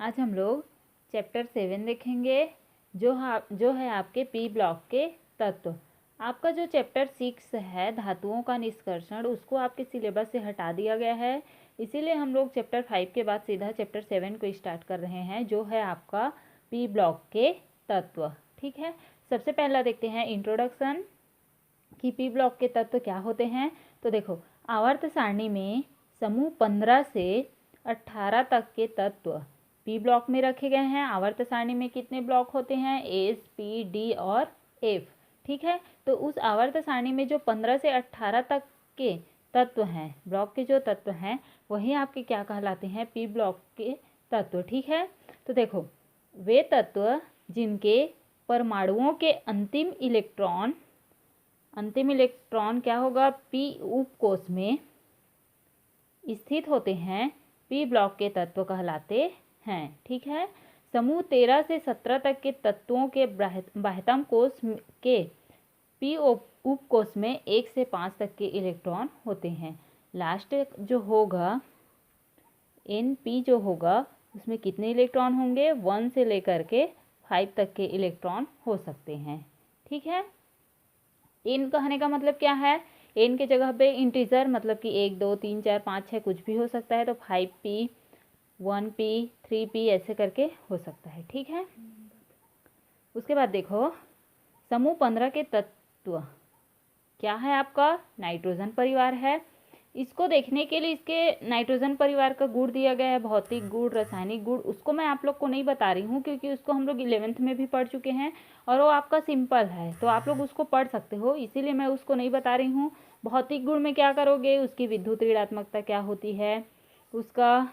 आज हम लोग चैप्टर 7 देखेंगे जो है आपके पी ब्लॉक के तत्व। आपका जो चैप्टर 6 है धातुओं का निष्कर्षण, उसको आपके सिलेबस से हटा दिया गया है, इसीलिए हम लोग चैप्टर 5 के बाद सीधा चैप्टर 7 को स्टार्ट कर रहे हैं, जो है आपका पी ब्लॉक के तत्व। ठीक है, सबसे पहला देखते हैं इंट्रोडक्शन कि पी ब्लॉक के तत्व क्या होते हैं। तो देखो, आवर्त सारणी में समूह 15 से 18 तक के तत्व पी ब्लॉक में रखे गए हैं। आवर्त सारणी में कितने ब्लॉक होते हैं? एस, पी, डी और एफ। ठीक है, तो उस आवर्त सारणी में जो 15 से 18 तक के तत्व हैं, ब्लॉक के जो तत्व हैं, वही आपके क्या कहलाते हैं? पी ब्लॉक के तत्व। ठीक है, तो देखो, वे तत्व जिनके परमाणुओं के अंतिम इलेक्ट्रॉन क्या होगा? पी उपकोष में स्थित होते हैं, पी ब्लॉक के तत्व कहलाते हैं। ठीक है, समूह 13 से 17 तक के तत्वों के बाह्यतम कोष के पी उपकोष में 1 से 5 तक के इलेक्ट्रॉन होते हैं। लास्ट जो होगा एन पी जो होगा, उसमें कितने इलेक्ट्रॉन होंगे? 1 से लेकर के 5 तक के इलेक्ट्रॉन हो सकते हैं। ठीक है, एन कहने का मतलब क्या है? एन के जगह पे इंटीजर, मतलब कि 1, 2, 3, 4, 5, 6 कुछ भी हो सकता है, तो 5p, 1p, 3p ऐसे करके हो सकता है। ठीक है, उसके बाद देखो, समूह 15 के तत्व क्या है? आपका नाइट्रोजन परिवार है। इसको देखने के लिए इसके नाइट्रोजन परिवार का गुण दिया गया है, भौतिक गुण, रासायनिक गुण। उसको मैं आप लोग को नहीं बता रही हूँ, क्योंकि उसको हम लोग 11th में भी पढ़ चुके हैं और वो आपका सिंपल है, तो आप लोग उसको पढ़ सकते हो, इसीलिए मैं उसको नहीं बता रही हूँ। भौतिक गुण में क्या करोगे? उसकी विद्युत ऋणात्मकता क्या होती है, उसका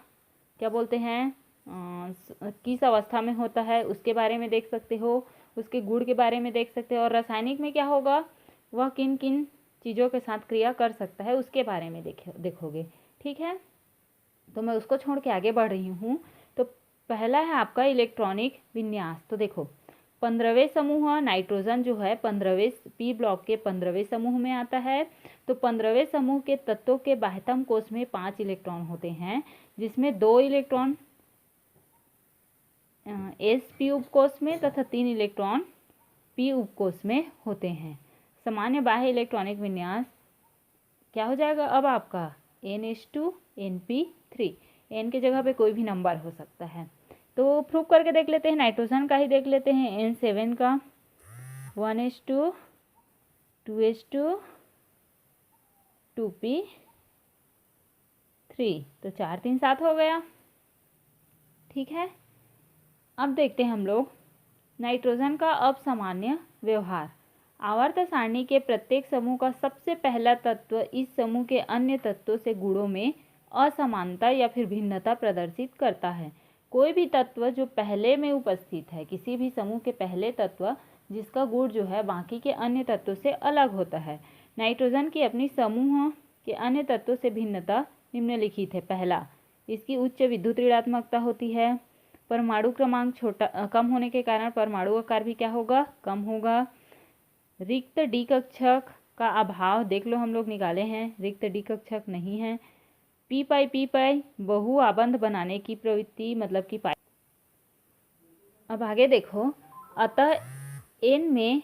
क्या बोलते हैं, किस अवस्था में होता है, उसके बारे में देख सकते हो, उसके गुण के बारे में देख सकते हो। और रासायनिक में क्या होगा? वह किन किन चीज़ों के साथ क्रिया कर सकता है, उसके बारे में देखोगे। ठीक है, तो मैं उसको छोड़ के आगे बढ़ रही हूँ। तो पहला है आपका इलेक्ट्रॉनिक विन्यास। तो देखो, 15वें समूह नाइट्रोजन जो है 15वें पी ब्लॉक के 15वें समूह में आता है। तो 15वें समूह के तत्वों के बाह्यतम कोष में 5 इलेक्ट्रॉन होते हैं, जिसमें 2 इलेक्ट्रॉन एस पी उपकोष में तथा 3 इलेक्ट्रॉन पी उपकोष में होते हैं। सामान्य बाह्य इलेक्ट्रॉनिक विन्यास क्या हो जाएगा अब आपका? NH2 NP3। एन के जगह पे कोई भी नंबर हो सकता है। तो प्रूव करके देख लेते हैं, नाइट्रोजन का ही देख लेते हैं। N7 का 1H2 2H2 2P3, तो 4 3 7 हो गया। ठीक है, अब देखते हैं हम लोग नाइट्रोजन का अब सामान्य व्यवहार। आवर्त सारणी के प्रत्येक समूह का सबसे पहला तत्व इस समूह के अन्य तत्वों से गुणों में असमानता या फिर भिन्नता प्रदर्शित करता है। कोई भी तत्व जो पहले में उपस्थित है, किसी भी समूह के पहले तत्व जिसका गुण जो है बाकी के अन्य तत्वों से अलग होता है। नाइट्रोजन की अपनी समूह के अन्य तत्वों से भिन्नता निम्नलिखित है। पहला, इसकी उच्च विद्युत ऋणात्मकता होती है। परमाणु क्रमांक कम होने के कारण परमाणु आकार भी क्या होगा? कम होगा। रिक्त डी कक्षक का अभाव देख लो, हम लोग निकाले हैं, रिक्त डी कक्षक नहीं है। पी पाई बहु आबंध बनाने की प्रवृत्ति, मतलब कि पाई। अब आगे देखो, अतः एन में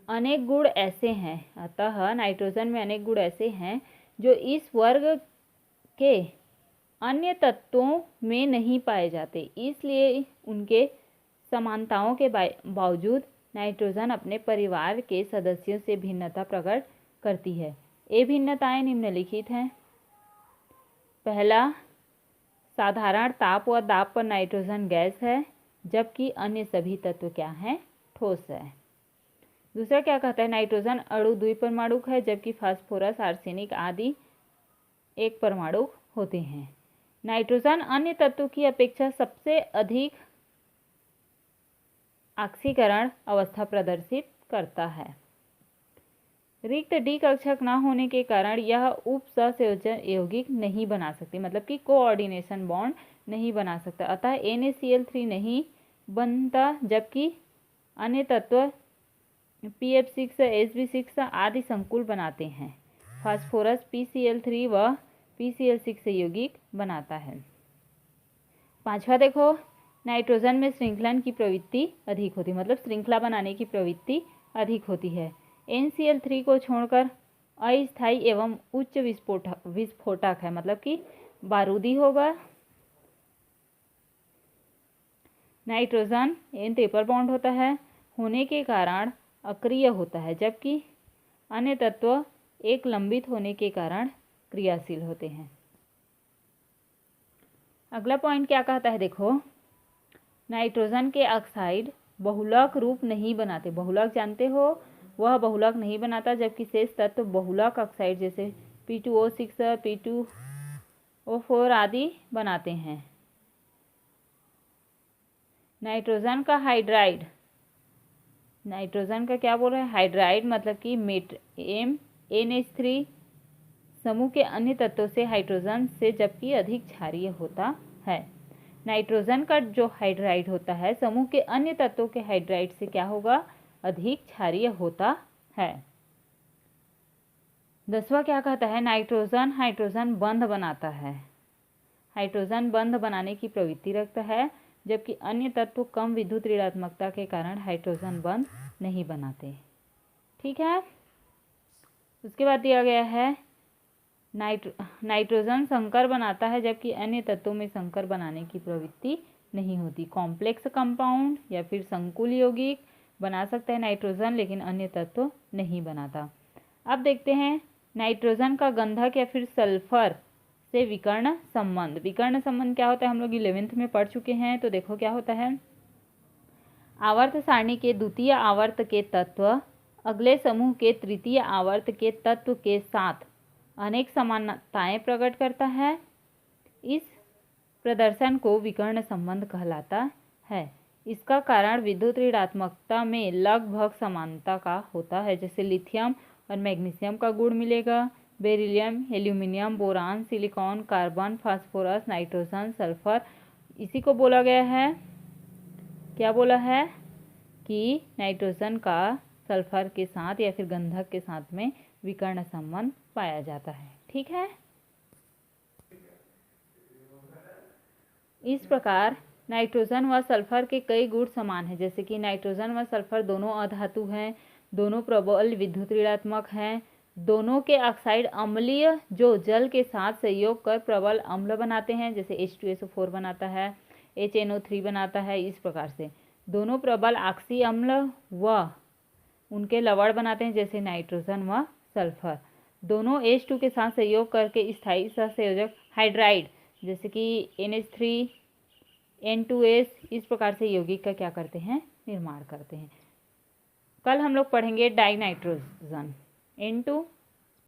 अनेक गुण ऐसे हैं, अतः नाइट्रोजन में अनेक गुण ऐसे हैं जो इस वर्ग के अन्य तत्वों में नहीं पाए जाते, इसलिए उनके समानताओं के बावजूद नाइट्रोजन अपने परिवार के सदस्यों से भिन्नता प्रकट करती है। ये भिन्नताएं निम्नलिखित हैं। पहला, साधारण ताप व दाब पर नाइट्रोजन गैस है, जबकि अन्य सभी तत्व क्या हैं? ठोस है। दूसरा क्या कहता है? नाइट्रोजन अणु द्विपरमाणुक है, जबकि फास्फोरस, आर्सेनिक आदि एक परमाणुक होते हैं। नाइट्रोजन अन्य तत्वों की अपेक्षा सबसे अधिक ऑक्सीकरण अवस्था प्रदर्शित करता है। रिक्त डी कक्षक न होने के कारण यह उप सहसंयोजन यौगिक नहीं बना सकती, मतलब कि कोऑर्डिनेशन बॉन्ड नहीं बना सकता, अतः NaCl3 नहीं बनता, जबकि अन्य तत्व PF6, Sb6 आदि संकुल बनाते हैं। फास्फोरस PCl3 व PCl6 से यौगिक बनाता है। पांचवा देखो, नाइट्रोजन में श्रृंखलन की प्रवृत्ति अधिक होती है, मतलब श्रृंखला बनाने की प्रवृत्ति अधिक होती है। NCl3 को छोड़कर अस्थायी एवं उच्च विस्फोटक है, मतलब कि बारूदी होगा। नाइट्रोजन N ट्रिपल बॉन्ड होता है होने के कारण अक्रिय होता है, जबकि अन्य तत्व एक लंबित होने के कारण क्रियाशील होते हैं। अगला पॉइंट क्या कहता है, देखो, नाइट्रोजन के ऑक्साइड बहुलक रूप नहीं बनाते। बहुलक जानते हो, वह बहुलक नहीं बनाता, जबकि शेष तत्व बहुलक ऑक्साइड जैसे P2O6, P2O4 आदि बनाते हैं। नाइट्रोजन का हाइड्राइड, नाइट्रोजन का क्या बोल रहा है, हाइड्राइड, मतलब कि NH3 समूह के अन्य तत्वों से हाइड्रोजन से जबकि अधिक क्षारीय होता है। नाइट्रोजन का जो हाइड्राइड होता है समूह के अन्य तत्वों के हाइड्राइड से क्या होगा, अधिक क्षारीय होता है। 10वां क्या कहता है, नाइट्रोजन हाइड्रोजन बंध बनाता है। हाइड्रोजन बंध बनाने की प्रवृत्ति रखता है, जबकि अन्य तत्व कम विद्युत ऋणात्मकता के कारण हाइड्रोजन बंध नहीं बनाते। ठीक है। उसके बाद दिया गया है नाइट्रोजन संकर बनाता है, जबकि अन्य तत्वों में संकर बनाने की प्रवृत्ति नहीं होती। कॉम्प्लेक्स कंपाउंड या फिर संकुल यौगिक बना सकता है नाइट्रोजन, लेकिन अन्य तत्व नहीं बनाता। अब देखते हैं नाइट्रोजन का गंधक या फिर सल्फर से विकर्ण संबंध। विकर्ण संबंध क्या होता है, हम लोग 11th में पढ़ चुके हैं। तो देखो क्या होता है, आवर्त सारणी के द्वितीय आवर्त के तत्व अगले समूह के तृतीय आवर्त के तत्व के साथ अनेक समानताएं प्रकट करता है। इस प्रदर्शन को विकर्ण संबंध कहलाता है। इसका कारण विद्युत ऋणात्मकता में लगभग समानता का होता है, जैसे लिथियम और मैग्नीशियम का गुण मिलेगा, beryllium, aluminium, boron, silicon, carbon, phosphorus, nitrogen, sulphur. इसी को बोला गया है, क्या बोला है कि नाइट्रोजन का सल्फर के साथ या फिर गंधक के साथ में विकर्ण संबंध पाया जाता है। ठीक है। इस प्रकार नाइट्रोजन व सल्फर के कई गुण समान हैं, जैसे कि नाइट्रोजन व सल्फर दोनों अधातु हैं, दोनों प्रबल विद्युत ऋणात्मक हैं, दोनों के ऑक्साइड अम्लीय जो जल के साथ संयोग कर प्रबल अम्ल बनाते हैं, जैसे H2SO4 बनाता है, HNO3 बनाता है। इस प्रकार से दोनों प्रबल ऑक्सी अम्ल व उनके लवण बनाते हैं, जैसे नाइट्रोजन व सल्फर। दोनों H2 के साथ संयोग करके स्थायी सहसंयोजक हाइड्राइड जैसे कि NH3 N2S इस प्रकार से यौगिक का क्या करते हैं, निर्माण करते हैं। कल हम लोग पढ़ेंगे डाइनाइट्रोजन N2